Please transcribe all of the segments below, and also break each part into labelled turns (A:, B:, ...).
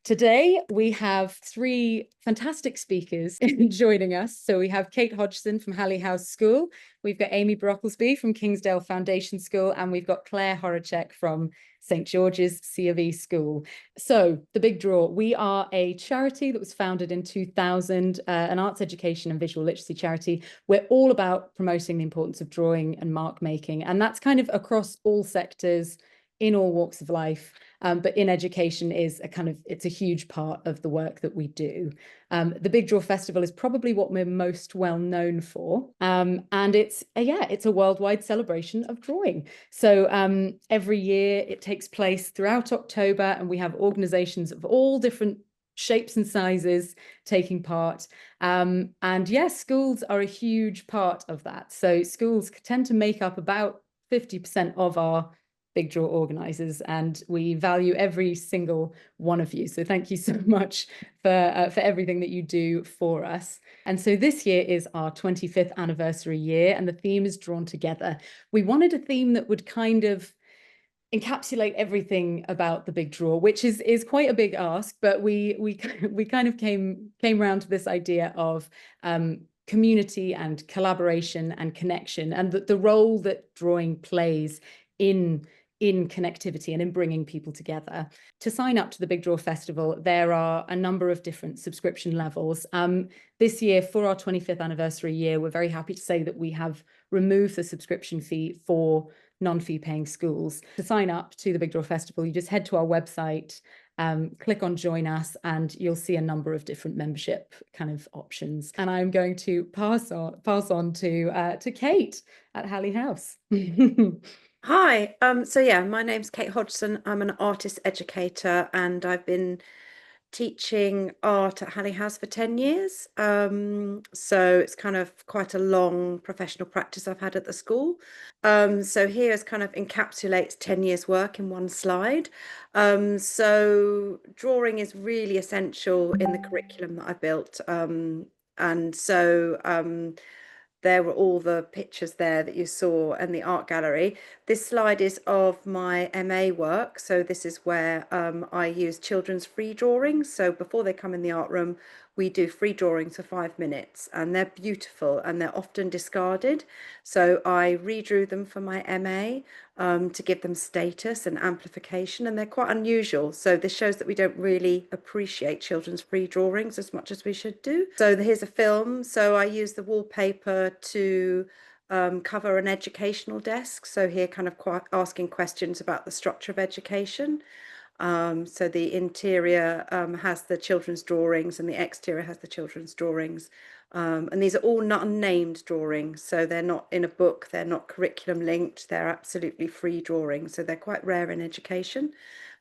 A: Today, we have three fantastic speakers joining us. So we have Kate Hodgson from Halley House School, we've got Amy Brocklesby from Kingsdale Foundation School, and we've got Claire Horacek from St. George's C of E School. So the Big Draw, we are a charity that was founded in 2000, an arts education and visual literacy charity. We're all about promoting the importance of drawing and mark making, and that's kind of across all sectors, in all walks of life. But in education is it's a huge part of the work that we do. The Big Draw Festival is probably what we're most well known for. And it's a worldwide celebration of drawing. So every year it takes place throughout October, and we have organizations of all different shapes and sizes taking part. And yes, schools are a huge part of that. So schools tend to make up about 50% of our Big Draw organisers, and we value every single one of you. So thank you so much for everything that you do for us. And so this year is our 25th anniversary year, and the theme is Drawn Together. We wanted a theme that would kind of encapsulate everything about the Big Draw, which is quite a big ask, but we kind of came around to this idea of community and collaboration and connection, and the role that drawing plays in connectivity and in bringing people together. To sign up to the Big Draw Festival, there are a number of different subscription levels. This year, for our 25th anniversary year, we're very happy to say that we have removed the subscription fee for non-fee paying schools. To sign up to the Big Draw Festival, you just head to our website, click on Join Us, and you'll see a number of different membership kind of options. And I'm going to pass on to Kate at Halley House.
B: Hi, my name's Kate Hodgson. I'm an artist educator and I've been teaching art at Halley House for 10 years. So it's kind of quite a long professional practice I've had at the school. So here kind of encapsulates 10 years work in one slide. So drawing is really essential in the curriculum that I built. There were all the pictures there that you saw and the art gallery. This slide is of my MA work. So this is where I use children's free drawings. So before they come in the art room, we do free drawings for 5 minutes, and they're beautiful and they're often discarded. So I redrew them for my MA to give them status and amplification, and they're quite unusual. So this shows that we don't really appreciate children's free drawings as much as we should do. So here's a film. So I use the wallpaper to cover an educational desk. So here kind of asking questions about the structure of education. So the interior has the children's drawings and the exterior has the children's drawings. And these are all not unnamed drawings. So they're not in a book, they're not curriculum linked, they're absolutely free drawings. So they're quite rare in education.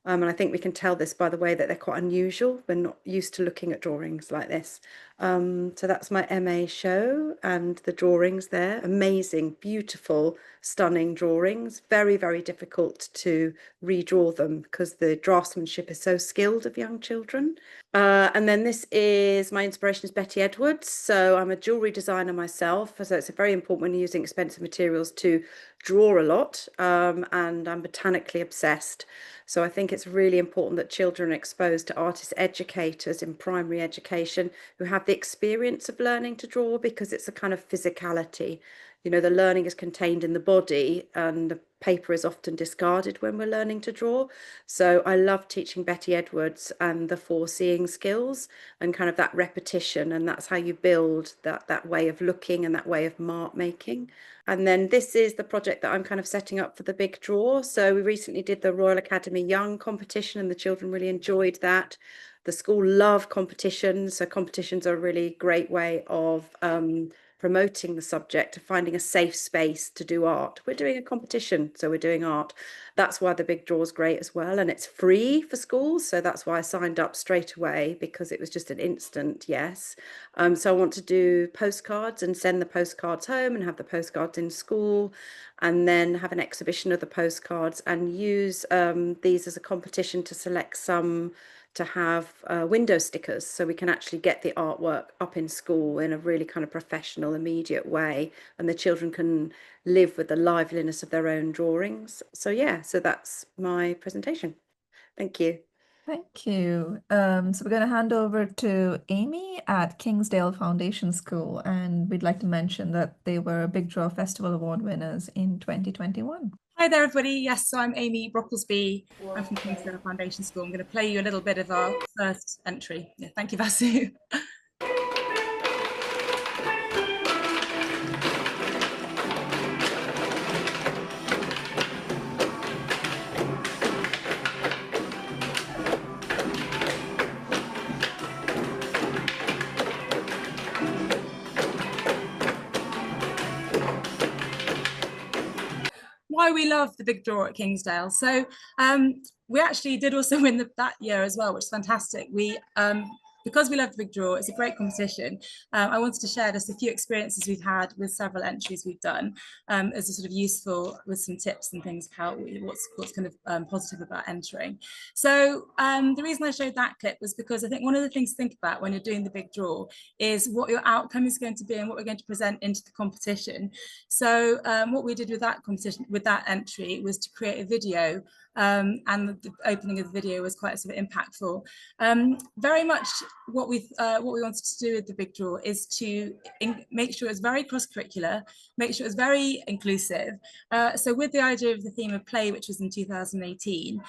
B: And I think we can tell this by the way that they're quite unusual. We're not used to looking at drawings like this. So that's my MA show, and the drawings there, amazing, beautiful, stunning drawings. Very, very difficult to redraw them because the draftsmanship is so skilled of young children. And then this is my inspiration is Betty Edwards. So I'm a jewellery designer myself. So it's very important when you're using expensive materials to draw a lot. And I'm botanically obsessed. So I think it's really important that children are exposed to artist educators in primary education who have the experience of learning to draw, because it's a kind of physicality. You know, the learning is contained in the body and the paper is often discarded when we're learning to draw. So I love teaching Betty Edwards and the foreseeing skills and kind of that repetition, and that's how you build that way of looking and that way of mark making. And then this is the project that I'm kind of setting up for the Big Draw. So we recently did the Royal Academy Young competition and the children really enjoyed that. The school love competitions. So competitions are a really great way of promoting the subject, of finding a safe space to do art. We're doing a competition, so we're doing art. That's why the Big Draw is great as well, and it's free for schools. So that's why I signed up straight away, because it was just an instant yes. So I want to do postcards and send the postcards home and have the postcards in school, and then have an exhibition of the postcards and use these as a competition to select some to have window stickers, so we can actually get the artwork up in school in a really kind of professional, immediate way, and the children can live with the liveliness of their own drawings. So yeah, so that's my presentation. Thank you.
C: Thank you. So we're going to hand over to Amy at Kingsdale Foundation School, and we'd like to mention that they were Big Draw Festival Award winners in 2021.
D: Hi there, everybody. Yes, so I'm Amy Brocklesby. I'm from Kingsdale Foundation School. I'm going to play you a little bit of our first entry. Yeah, thank you, Vasu. Why we love the Big Draw at Kingsdale. So we actually did also win that year as well, which is fantastic. Because we love the Big Draw, it's a great competition. I wanted to share just a few experiences we've had with several entries we've done as a sort of useful with some tips and things of how what's kind of positive about entering. So the reason I showed that clip was because I think one of the things to think about when you're doing the Big Draw is what your outcome is going to be and what we're going to present into the competition. So what we did with that competition, with that entry, was to create a video, and the opening of the video was quite sort of impactful. Very much what we wanted to do with the Big Draw is to make sure it's very cross-curricular, make sure it's very inclusive. So with the idea of the theme of play, which was in 2018,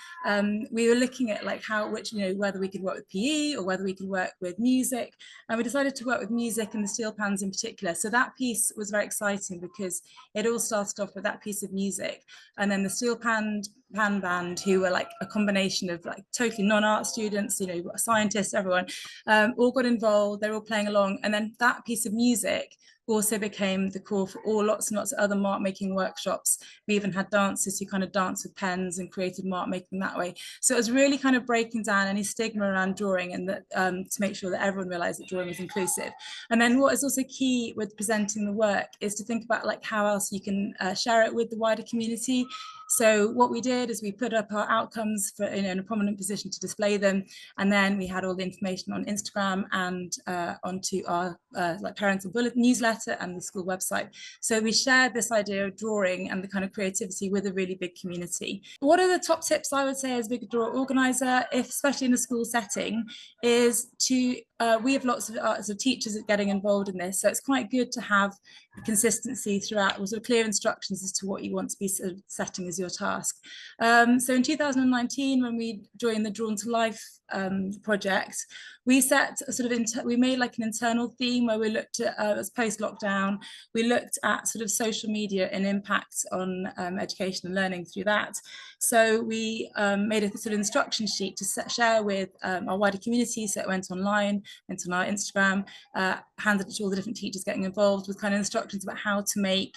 D: we were looking at like whether we could work with PE or whether we could work with music, and we decided to work with music and the steel pans in particular. So that piece was very exciting because it all started off with that piece of music, and then the steel pan band, who were like a combination of like totally non-art students, scientists, everyone, all got involved. They're all playing along, and then that piece of music also became the core for lots and lots of other mark making workshops. We even had dancers who kind of danced with pens and created mark making that way. So it was really kind of breaking down any stigma around drawing, and that to make sure that everyone realized that drawing was inclusive. And then what is also key with presenting the work is to think about like how else you can share it with the wider community. So what we did is we put up our outcomes for in a prominent position to display them, and then we had all the information on Instagram and onto our like parental bullet newsletter and the school website. So we shared this idea of drawing and the kind of creativity with a really big community. What are the top tips I would say as a Big Draw organizer, especially in a school setting, is to we have lots of teachers getting involved in this, so it's quite good to have consistency throughout, with sort of clear instructions as to what you want to be sort of setting as your task. So in 2019, when we joined the Drawn to Life project, we set a sort of we made like an internal theme where we looked at as post-lockdown, we looked at sort of social media and impact on education and learning through that. So we made a sort of instruction sheet to share with our wider community. So it went online, went on our Instagram, handed it to all the different teachers getting involved with kind of instructions about how to make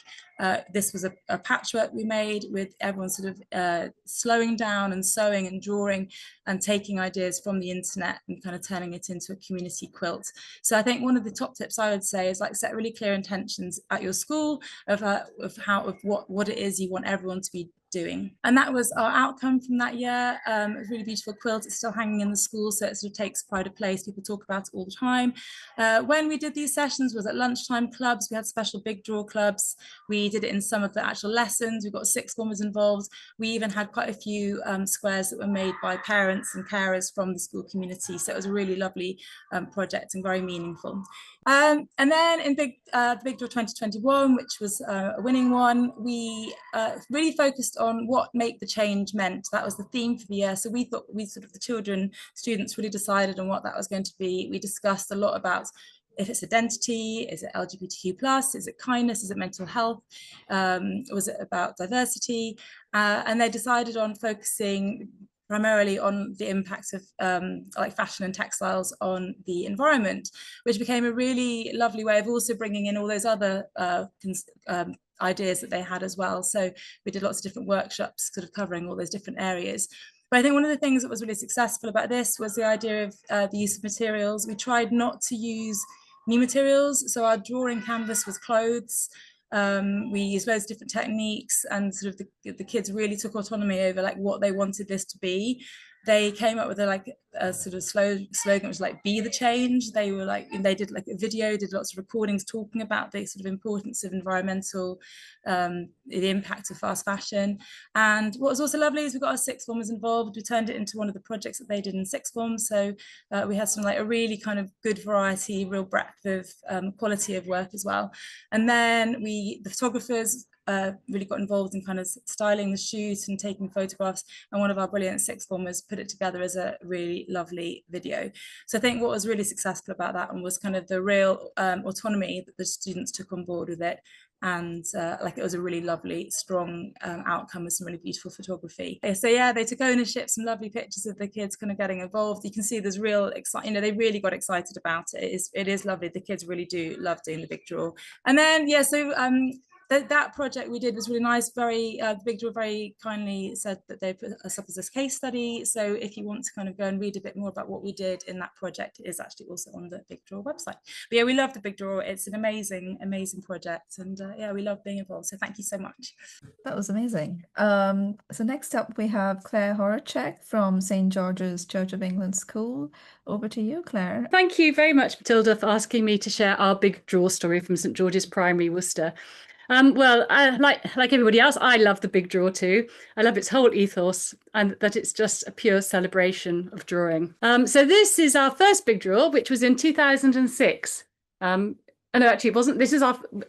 D: this was a patchwork we made with everyone sort of slowing down and sewing and drawing and taking ideas from the internet and kind of turning it into a community quilt. So I think one of the top tips I would say is like set really clear intentions at your school of what it is you want everyone to be doing. And that was our outcome from that year. It was a really beautiful quilt. It's still hanging in the school, so it sort of takes pride of place. People talk about it all the time. When we did these sessions was at lunchtime clubs. We had special Big Draw clubs. We did it in some of the actual lessons. We got sixth formers involved. We even had quite a few squares that were made by parents and carers from the school community. So it was a really lovely project and very meaningful. And then in Big Draw 2021, which was a winning one, we really focused on what make the change meant. That was the theme for the year. So we thought the students really decided on what that was going to be. We discussed a lot about if it's identity, is it LGBTQ+, is it kindness, is it mental health, was it about diversity? And they decided on focusing primarily on the impacts of like fashion and textiles on the environment, which became a really lovely way of also bringing in all those other ideas that they had as well. So we did lots of different workshops sort of covering all those different areas. But I think one of the things that was really successful about this was the idea of the use of materials. We tried not to use new materials. So our drawing canvas was clothes. We used loads of different techniques, and sort of the kids really took autonomy over like what they wanted this to be. they came up with a sort of slogan, which was like, be the change. They were like, they did like a video, did lots of recordings talking about the sort of importance of environmental, the impact of fast fashion. And what was also lovely is we got our sixth formers involved. We turned it into one of the projects that they did in sixth form. So we had some like a really kind of good variety, real breadth of quality of work as well. And then the photographers really got involved in kind of styling the shoot and taking photographs, and one of our brilliant sixth formers put it together as a really lovely video. So I think what was really successful about that one was kind of the real autonomy that the students took on board with it, and like it was a really lovely, strong outcome with some really beautiful photography. So yeah, they took ownership, some lovely pictures of the kids kind of getting involved. You can see there's real excitement, you know, they really got excited about it. It is lovely. The kids really do love doing the big draw. And then yeah, so that project we did was really nice. Big Draw very kindly said that they put us up as a case study. So if you want to kind of go and read a bit more about what we did in that project, it is actually also on the Big Draw website. But yeah, we love the Big Draw. It's an amazing, amazing project. And yeah, we love being involved. So thank you so much.
C: That was amazing. So next up we have Claire Horacek from St. George's Church of England School. Over to you, Claire.
A: Thank you very much, Matilda, for asking me to share our Big Draw story from St. George's Primary, Worcester. Well, like everybody else, I love the Big Draw too. I love its whole ethos and that it's just a pure celebration of drawing. So this is our first Big Draw, which was in 2006. No, actually, it wasn't.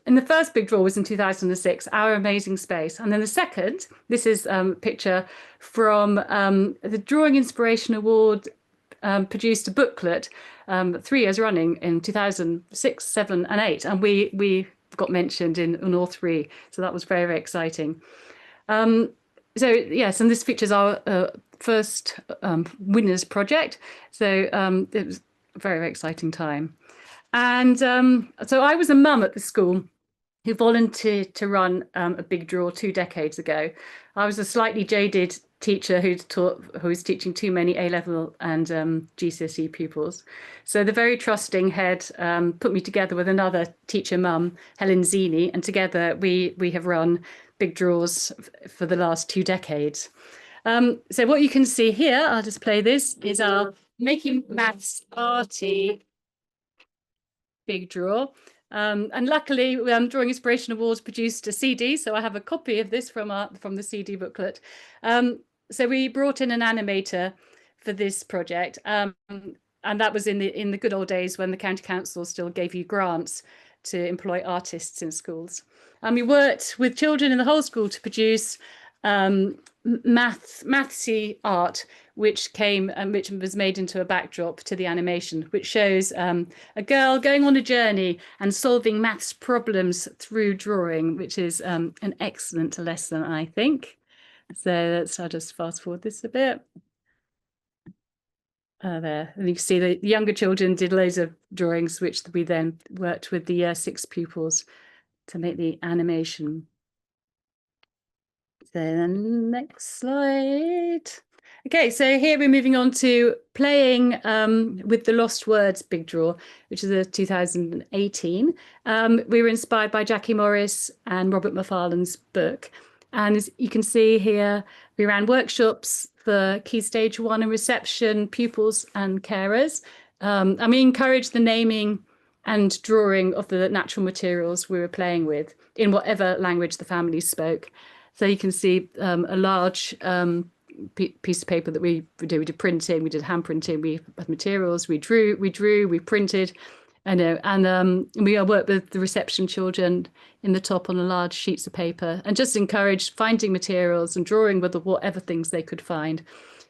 A: And the first Big Draw was in 2006, Our Amazing Space. And then the second, this is a picture from the Drawing Inspiration Award, produced a booklet 3 years running in 2006, 7 and 8. And we got mentioned in all 3. So that was very, very exciting. So yes, and this features our first winners project. So it was a very, very exciting time. And so I was a mum at the school who volunteered to run a Big Draw 2 decades ago. I was a slightly jaded teacher who was teaching too many A-level and GCSE pupils. So the very trusting head put me together with another teacher mum, Helen Zini, and together we have run Big Draws for the last 2 decades. So what you can see here, I'll just play this, is our Making Maths Arty Big Draw. And luckily, Drawing Inspiration Awards produced a CD, so I have a copy of this from the CD booklet. So we brought in an animator for this project, and that was in the good old days when the county council still gave you grants to employ artists in schools. And we worked with children in the whole school to produce mathsy art, which was made into a backdrop to the animation, which shows a girl going on a journey and solving maths problems through drawing, which is an excellent lesson, I think. So I'll just fast forward this a bit. There, and you can see the younger children did loads of drawings, which we then worked with the Year 6 pupils to make the animation. So then next slide. Okay, so here we're moving on to playing with the Lost Words Big Draw, which is a 2018. We were inspired by Jackie Morris and Robert Macfarlane's book. And as you can see here, we ran workshops for Key Stage 1 and reception pupils and carers. And we encouraged the naming and drawing of the natural materials we were playing with in whatever language the families spoke. So you can see a large piece of paper that we did printing, we did hand printing, we had materials, we drew, we printed, and we worked with the reception children in the top on the large sheets of paper, and just encouraged finding materials and drawing with whatever things they could find,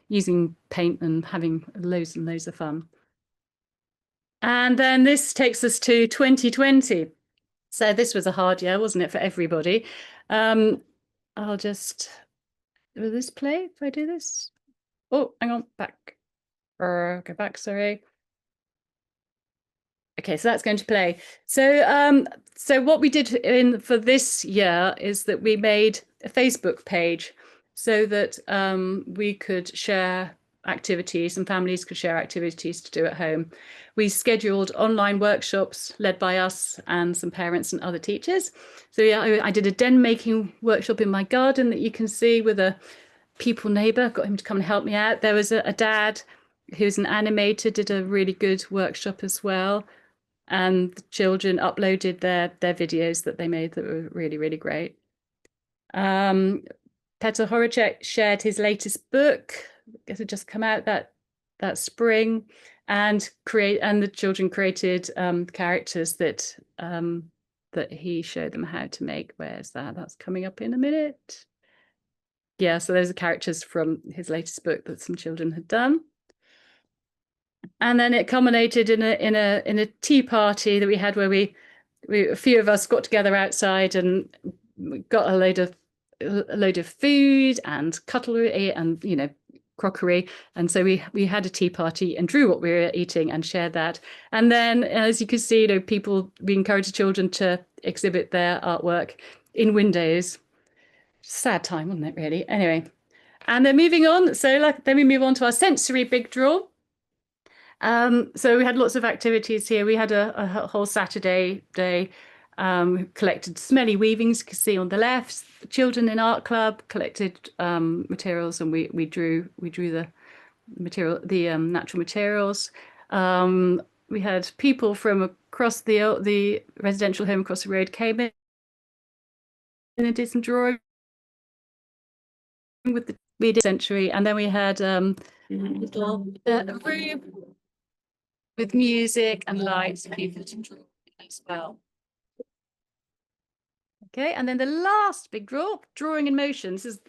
A: using paint and having loads and loads of fun. And then this takes us to 2020. So this was a hard year, wasn't it, for everybody? I'll just, will this play if I do this? Oh, hang on, back. Go back, sorry. Okay, so that's going to play. So so what we did for this year is that we made a Facebook page so that we could share activities and families could share activities to do at home. We scheduled online workshops led by us and some parents and other teachers. So yeah, I did a den making workshop in my garden that you can see with a people neighbour, got him to come and help me out. There was a dad who's an animator, did a really good workshop as well. And the children uploaded their videos that they made that were really, really great. Kate Horacek shared his latest book. I guess it just come out that spring, and the children created characters that that he showed them how to make. Where's that? That's coming up in a minute. Yeah, so those are characters from his latest book that some children had done. And then it culminated in a tea party that we had, where we a few of us got together outside and got a load of food and cutlery and, you know, crockery. And so we had a tea party and drew what we were eating and shared that. And then, as you could see, you know, we encouraged children to exhibit their artwork in windows. Sad time, wasn't it, really? Anyway, and then moving on. So then we move on to our sensory big draw. So we had lots of activities here. We had a whole Saturday day. Collected smelly weavings, you can see on the left. The children in art club collected materials, and we drew the material, the natural materials. We had people from across the residential home across the road came in and did some drawing with the media century, and then we had a room with music and lights for people to draw as well. Okay, and then the last big draw, drawing in motion. This is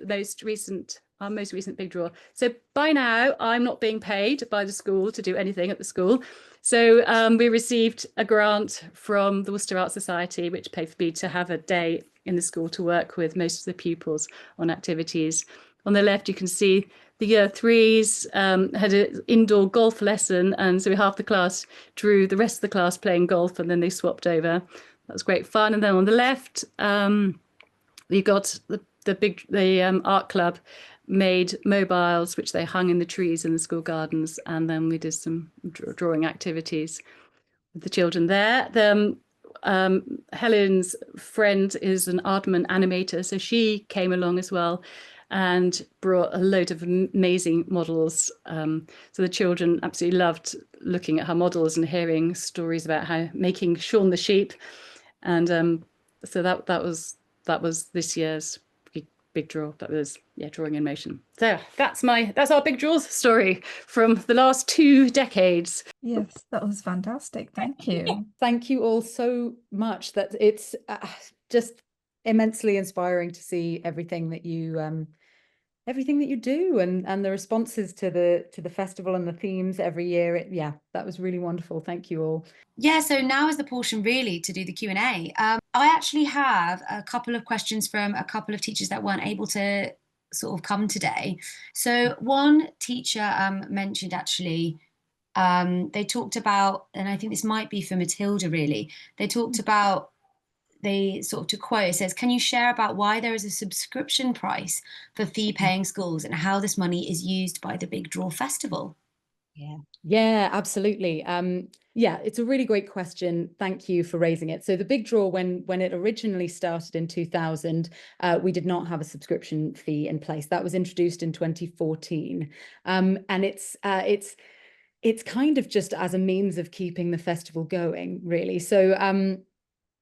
A: our most recent big draw. So by now, I'm not being paid by the school to do anything at the school. So we received a grant from the Worcester Art Society, which paid for me to have a day in the school to work with most of the pupils on activities. On the left, you can see the year threes had an indoor golf lesson, and so half the class drew the rest of the class playing golf, and then they swapped over. That was great fun. And then on the left, we got the art club made mobiles, which they hung in the trees in the school gardens, and then we did some drawing activities with the children there. Helen's friend is an Aardman animator, so she came along as well and brought a load of amazing models. So the children absolutely loved looking at her models and hearing stories about how making Shaun the sheep. And so that was this year's big draw. That was, yeah, drawing in motion. So that's our big draws story from the last 2 decades.
C: Yes, that was fantastic. Thank you.
A: Thank you all so much. That it's just immensely inspiring to see everything that you do and the responses to the festival and the themes every year. Yeah, that was really wonderful. Thank you all.
E: Yeah, so now is the portion really to do the Q&A. I actually have a couple of questions from a couple of teachers that weren't able to sort of come today. So one teacher mentioned actually, they talked about, and I think this might be for Matilda really, they talked about, they sort of, to quote, it says, can you share about why there is a subscription price for fee-paying schools and how this money is used by the Big Draw Festival?
A: Yeah, absolutely. Yeah, it's a really great question. Thank you for raising it. So the Big Draw, when it originally started in 2000, we did not have a subscription fee in place. That was introduced in 2014. And it's kind of just as a means of keeping the festival going, really. So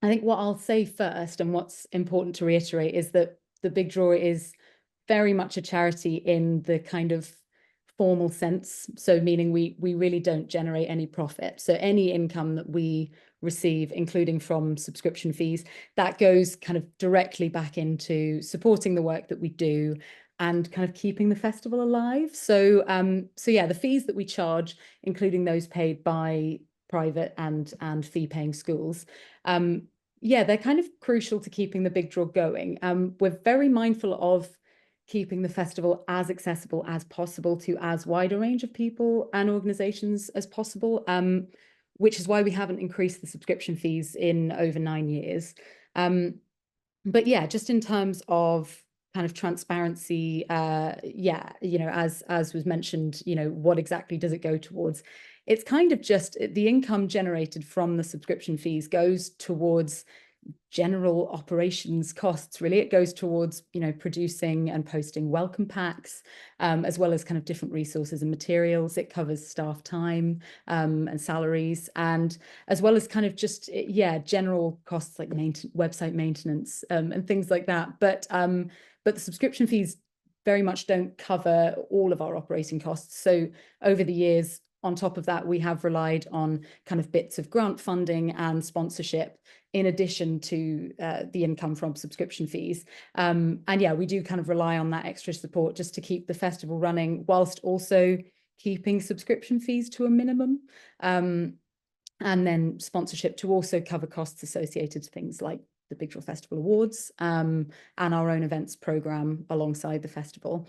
A: I think what I'll say first, and what's important to reiterate, is that the Big Draw is very much a charity in the kind of formal sense. So meaning we really don't generate any profit. So any income that we receive, including from subscription fees, that goes kind of directly back into supporting the work that we do and kind of keeping the festival alive. So yeah, the fees that we charge, including those paid by private and fee-paying schools, yeah, they're kind of crucial to keeping the Big Draw going. We're very mindful of keeping the festival as accessible as possible to as wide a range of people and organisations as possible, which is why we haven't increased the subscription fees in over 9 years. But yeah, just in terms of kind of transparency, yeah, you know, as was mentioned, you know, what exactly does it go towards? It's kind of just the income generated from the subscription fees goes towards general operations costs, really. It goes towards, you know, producing and posting welcome packs, as well as kind of different resources and materials. It covers staff time and salaries, and as well as kind of just, yeah, general costs like website maintenance and things like that. But the subscription fees very much don't cover all of our operating costs. So over the years, on top of that, we have relied on kind of bits of grant funding and sponsorship in addition to the income from subscription fees. And yeah, we do kind of rely on that extra support just to keep the festival running, whilst also keeping subscription fees to a minimum. And then sponsorship to also cover costs associated to things like the Big Draw Festival Awards and our own events program alongside the festival.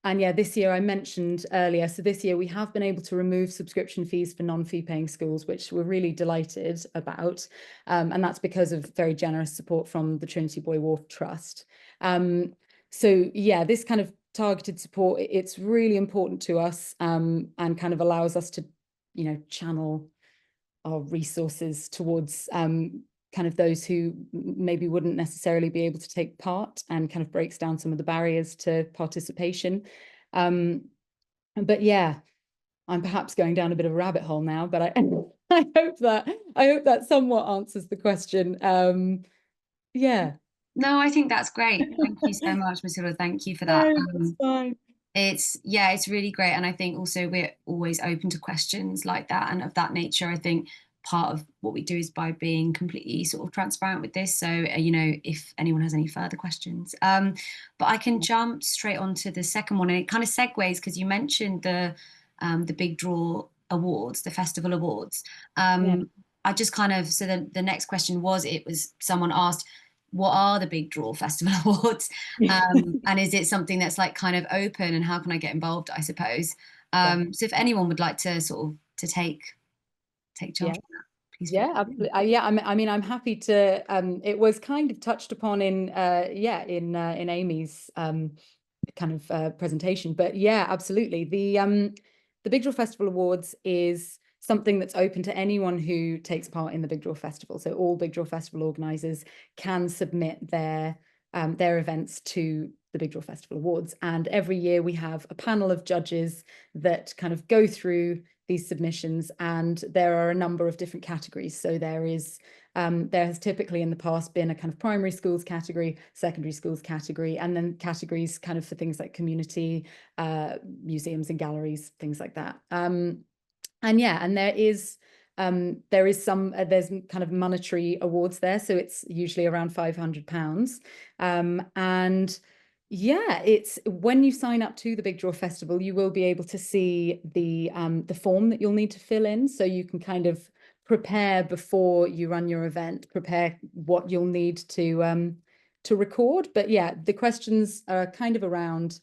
A: And yeah, this year I mentioned earlier, so this year we have been able to remove subscription fees for non-fee paying schools, which we're really delighted about. And that's because of very generous support from the Trinity Boy Wharf Trust. So yeah, this kind of targeted support, it's really important to us and kind of allows us to, you know, channel our resources towards kind of those who maybe wouldn't necessarily be able to take part, and kind of breaks down some of the barriers to participation. But yeah, I'm perhaps going down a bit of a rabbit hole now, but I hope that somewhat answers the question. Yeah.
E: No, I think that's great. Thank you so much, Matilda. Thank you for that.
A: That's fine.
E: It's really great. And I think also we're always open to questions like that and of that nature. I think part of what we do is by being completely sort of transparent with this. So, you know, if anyone has any further questions, but I can jump straight on to the second one, and it kind of segues because you mentioned the Big Draw Awards, the festival awards. I just kind of, so the next question was someone asked, what are the Big Draw Festival Awards? And is it something that's like kind of open, and how can I get involved, I suppose? So if anyone would like to sort of to take charge of that, please.
A: Yeah, absolutely. Yeah, I mean, I'm happy to. It was kind of touched upon in Amy's kind of presentation, but yeah, absolutely. The Big Draw Festival Awards is something that's open to anyone who takes part in the Big Draw Festival. So all Big Draw Festival organisers can submit their events to the Big Draw Festival Awards, and every year we have a panel of judges that kind of go through these submissions, and there are a number of different categories. So there has typically in the past been a kind of primary schools category, secondary schools category, and then categories kind of for things like community, museums and galleries, things like that. And yeah, and there's kind of monetary awards there, so it's usually around £500. And yeah, it's when you sign up to the Big Draw Festival, you will be able to see the form that you'll need to fill in, so you can kind of prepare before you run your event, prepare what you'll need to record. But yeah, the questions are kind of around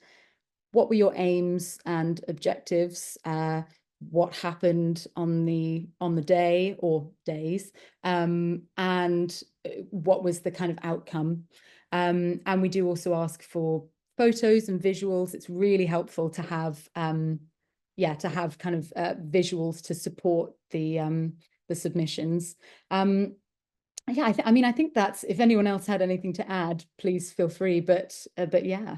A: what were your aims and objectives, what happened on the day or days, and what was the kind of outcome. And we do also ask for photos and visuals. It's really helpful to have kind of visuals to support the submissions. Yeah, I think that's, if anyone else had anything to add, please feel free. But yeah.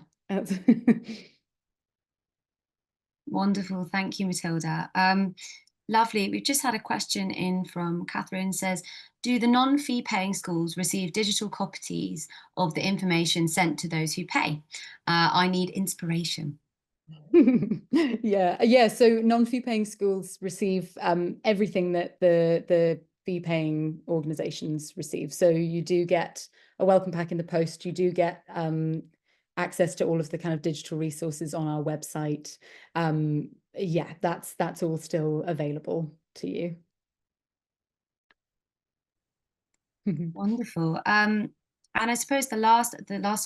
E: Wonderful. Thank you, Matilda. Lovely. We've just had a question in from Catherine. Says, do the non-fee paying schools receive digital copies of the information sent to those who pay? I need inspiration.
A: Yeah. So non-fee paying schools receive everything that the fee paying organizations receive. So you do get a welcome pack in the post. You do get access to all of the kind of digital resources on our website. Yeah, that's all still available to you.
E: Wonderful. And I suppose the last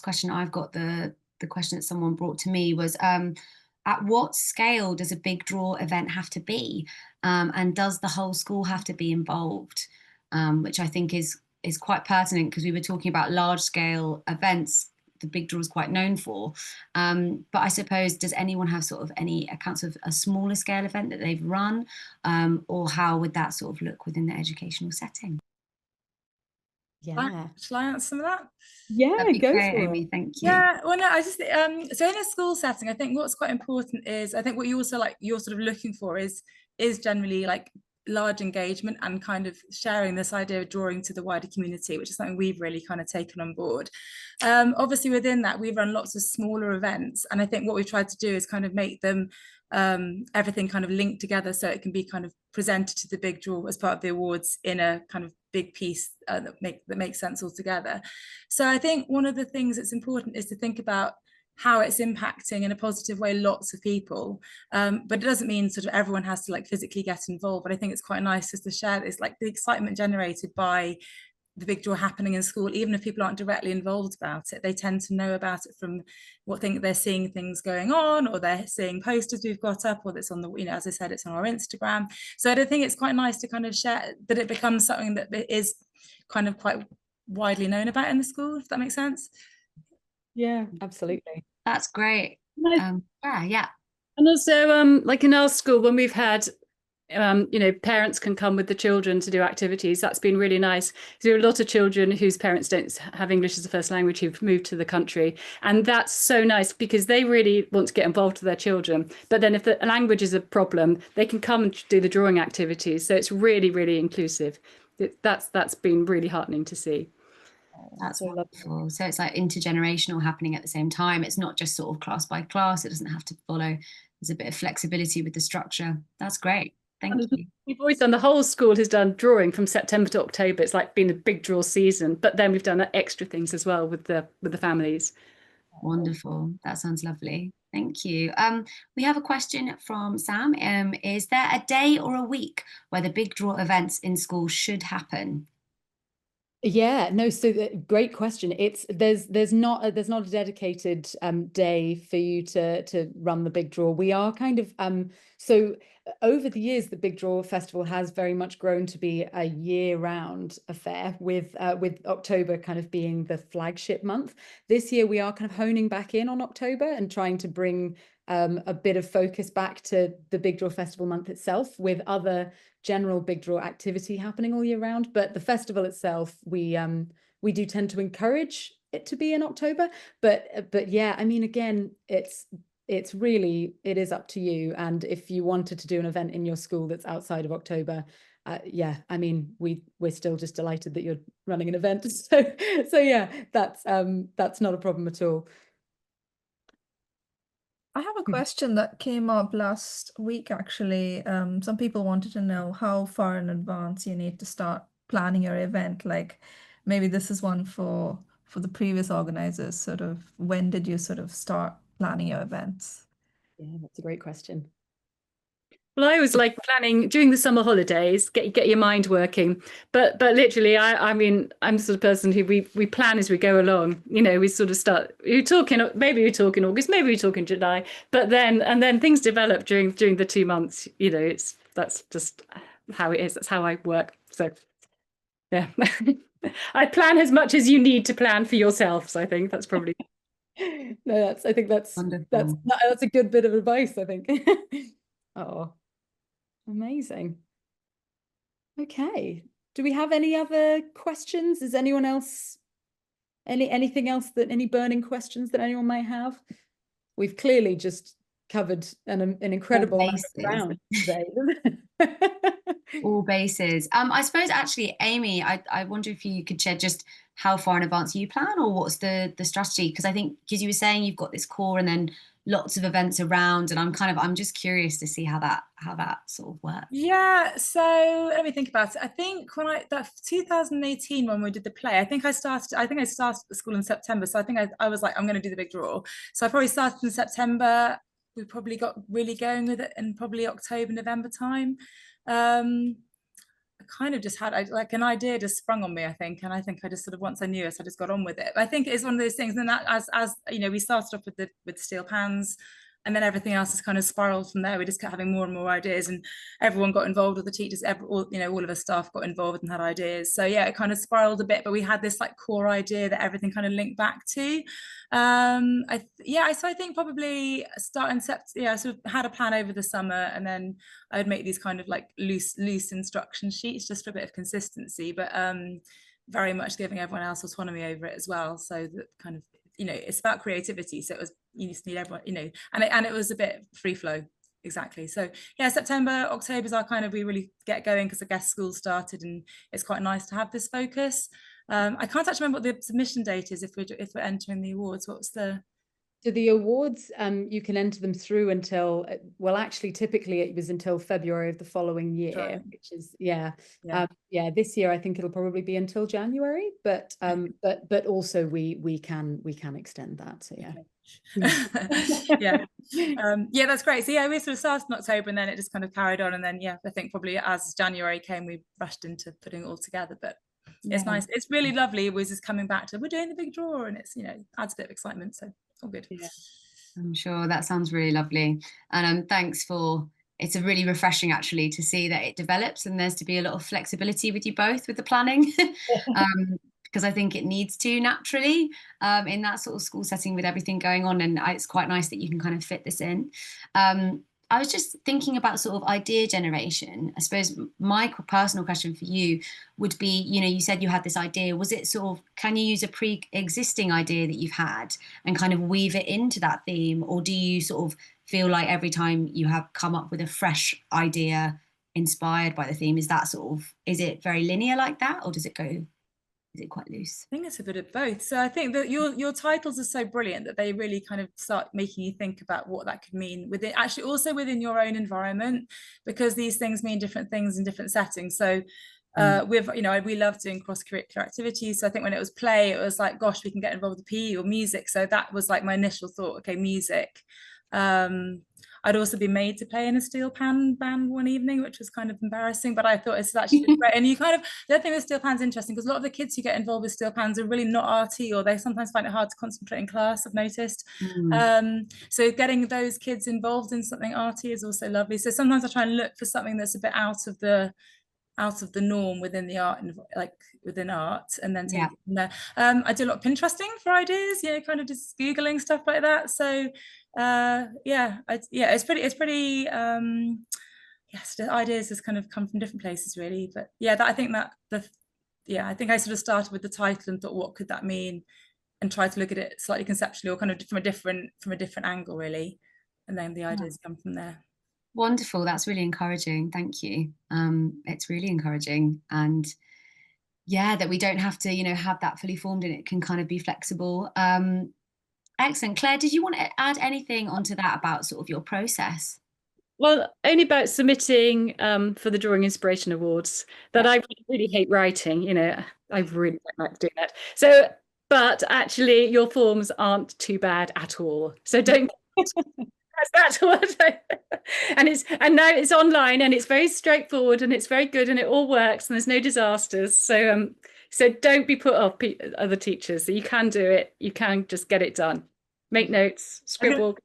E: question I've got, the question that someone brought to me was, at what scale does a Big Draw event have to be? And does the whole school have to be involved? Which I think is quite pertinent, because we were talking about large scale events the Big Draw is quite known for. But I suppose, does anyone have sort of any accounts of a smaller scale event that they've run? Or how would that sort of look within the educational setting?
A: Yeah.
D: Shall I answer some of that?
A: Yeah,
E: That'd be
A: go
E: great,
A: for
E: Amy.
A: it.
E: Thank you.
D: Yeah, well, no, I just so in a school setting, I think what's quite important is, I think what you also like, you're sort of looking for is generally like large engagement and kind of sharing this idea of drawing to the wider community, which is something we've really kind of taken on board. Obviously within that, we run lots of smaller events, and I think what we've tried to do is kind of make them everything kind of linked together, so it can be kind of presented to the big draw as part of the awards in a kind of big piece that makes sense altogether. So I think one of the things that's important is to think about how it's impacting in a positive way lots of people, but it doesn't mean sort of everyone has to like physically get involved. But I think it's quite nice just to share this, like the excitement generated by the big draw happening in school. Even if people aren't directly involved about it, they tend to know about it from what they're seeing things going on, or they're seeing posters we've got up, or that's on the, you know, as I said, it's on our Instagram. So I do think it's quite nice to kind of share that it becomes something that is kind of quite widely known about in the school, if that makes sense.
A: Yeah, absolutely.
E: That's great. Yeah.
A: And also, like in our school, when we've had, you know, parents can come with the children to do activities. That's been really nice. There are a lot of children whose parents don't have English as a first language who've moved to the country. And that's so nice because they really want to get involved with their children. But then if the language is a problem, they can come and do the drawing activities. So it's really, really inclusive. That's been really heartening to see.
E: That's wonderful. So it's like intergenerational happening at the same time. It's not just sort of class by class. It doesn't have to follow. There's a bit of flexibility with the structure. That's great. Thank you.
A: We've always done, the whole school has done drawing from September to October. It's like been a big draw season, but then we've done extra things as well with the families.
E: Wonderful. That sounds lovely. Thank you. We have a question from Sam. Is there a day or a week where the big draw events in school should happen?
A: Yeah, no, so great question. There's not a dedicated day for you to run the big draw. We are kind of so over the years the Big Draw Festival has very much grown to be a year-round affair, with October kind of being the flagship month. This year we are kind of honing back in on October and trying to bring a bit of focus back to the Big Draw Festival month itself, with other general big draw activity happening all year round. But the festival itself, we do tend to encourage it to be in October. But yeah, I mean, again, it is up to you. And if you wanted to do an event in your school that's outside of October, yeah, I mean, we're still just delighted that you're running an event. So yeah, that's not a problem at all.
C: I have a question that came up last week, actually. Some people wanted to know how far in advance you need to start planning your event. Like maybe this is one for the previous organizers. Sort of, when did you sort of start planning your events?
A: Yeah, that's a great question. Well, I was like planning during the summer holidays, get your mind working. But literally, I mean, I'm the sort of person who we plan as we go along. You know, we sort of start. Maybe we talk in August, maybe we talk in July. But then things develop during the 2 months. You know, that's just how it is. That's how I work. So yeah, I plan as much as you need to plan for yourselves. I think that's probably no. I think that's a good bit of advice, I think. Oh. Amazing. Okay. Do we have any other questions? Is anyone else anything else any burning questions that anyone might have? We've clearly just covered an incredible amount of ground today.
E: All bases. I suppose actually, Amy, I wonder if you could share just how far in advance you plan, or what's the strategy? Because I think, because you were saying you've got this core and then lots of events around, and I'm just curious to see how that sort of works.
D: Yeah, so let me think about it. I think that 2018 when we did the play, I think I started the school in September. So I think I was like, I'm going to do the big draw. So I probably started in September. We probably got really going with it in probably October, November time. I kind of just had like an idea just sprung on me, I think, and I think I just sort of, once I knew it, I just got on with it. But I think it is one of those things, and that as you know, we started off with steel pans, and then everything else has kind of spiraled from there. We just kept having more and more ideas, and everyone got involved with the teachers. All of the staff got involved and had ideas. So yeah, it kind of spiraled a bit, but we had this like core idea that everything kind of linked back to. So I think probably starting I sort of had a plan over the summer, and then I'd make these kind of like loose instruction sheets just for a bit of consistency. But very much giving everyone else autonomy over it as well. So that kind of, you know, it's about creativity. So it was, you just need everyone, you know, and it was a bit free flow. Exactly. So yeah, September, October's our kind of, we really get going because I guess school started, and it's quite nice to have this focus. I can't actually remember what the submission date is if we're entering the awards. What's the...
A: So the awards, you can enter them through until, well, actually, typically it was until February of the following year,
D: Right.
A: which is, this year I think it'll probably be until January, but also we can extend that. So yeah.
D: Okay. Yeah, that's great. So yeah, we sort of started in October, and then it just kind of carried on, and then yeah, I think probably as January came, we rushed into putting it all together. But it's nice. It's really lovely. It was just coming back to, we're doing the big draw, and it's, you know, adds a bit of excitement. So all good.
A: Yeah.
E: I'm sure that sounds really lovely. And thanks for, it's a really refreshing actually to see that it develops and there's to be a lot of flexibility with you both with the planning. Because I think it needs to naturally in that sort of school setting with everything going on. And it's quite nice that you can kind of fit this in. I was just thinking about sort of idea generation. I suppose my personal question for you would be, you know, you said you had this idea. Was it sort of, can you use a pre-existing idea that you've had and kind of weave it into that theme? Or do you sort of feel like every time you have come up with a fresh idea inspired by the theme, is that sort of, is it very linear like that? Or does it go, is it quite loose?
D: I think it's a bit of both. So I think that your titles are so brilliant that they really kind of start making you think about what that could mean within, actually also within your own environment, because these things mean different things in different settings. So with, you know, we love doing cross-curricular activities. So I think when it was play, it was like, gosh, we can get involved with PE or music. So that was like my initial thought, okay, music. I'd also been made to play in a steel pan band one evening, which was kind of embarrassing, but I thought it's actually great. And you kind of, the other thing with steel pans is interesting because a lot of the kids who get involved with steel pans are really not arty, or they sometimes find it hard to concentrate in class, I've noticed. So getting those kids involved in something arty is also lovely. So sometimes I try and look for something that's a bit out of the norm within the art, and like within art, and then take it from there. I do a lot of Pinteresting for ideas, you know, kind of just Googling stuff like that. So it's pretty yes, the ideas just kind of come from different places really. But yeah, I think I sort of started with the title and thought, what could that mean, and try to look at it slightly conceptually or kind of from a different angle really, and then the ideas come from there.
E: Wonderful. That's really encouraging. Thank you. It's really encouraging. And yeah, that we don't have to, you know, have that fully formed, and it can kind of be flexible. Excellent. Claire, did you want to add anything onto that about sort of your process?
F: Well, only about submitting for the Drawing Inspiration Awards, that I really hate writing, you know, I really don't like doing that. So, but actually your forms aren't too bad at all. So don't that's what and now it's online, and it's very straightforward, and it's very good, and it all works, and there's no disasters. So so don't be put off, other teachers. So you can do it, you can just get it done. Make notes, scribble.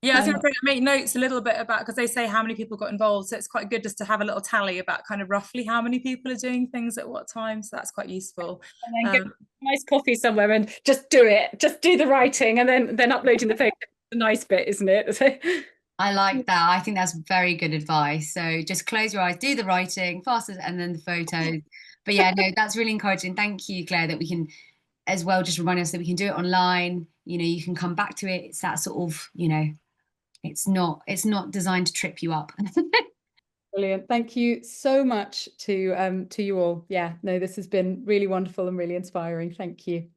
D: Yeah, I was going to make notes a little bit about, because they say how many people got involved, so it's quite good just to have a little tally about kind of roughly how many people are doing things at what time. So that's quite useful.
F: And then get a nice coffee somewhere and just do it. Just do the writing, and then uploading the photo. The nice bit, isn't it?
E: I like that. I think that's very good advice. So just close your eyes, do the writing faster, and then the photos. But yeah, no, that's really encouraging. Thank you, Claire, that we can as well just remind us that we can do it online. You know, you can come back to it. It's that sort of, you know, it's not designed to trip you up.
A: Brilliant. Thank you so much to you all. Yeah, no, this has been really wonderful and really inspiring. Thank you.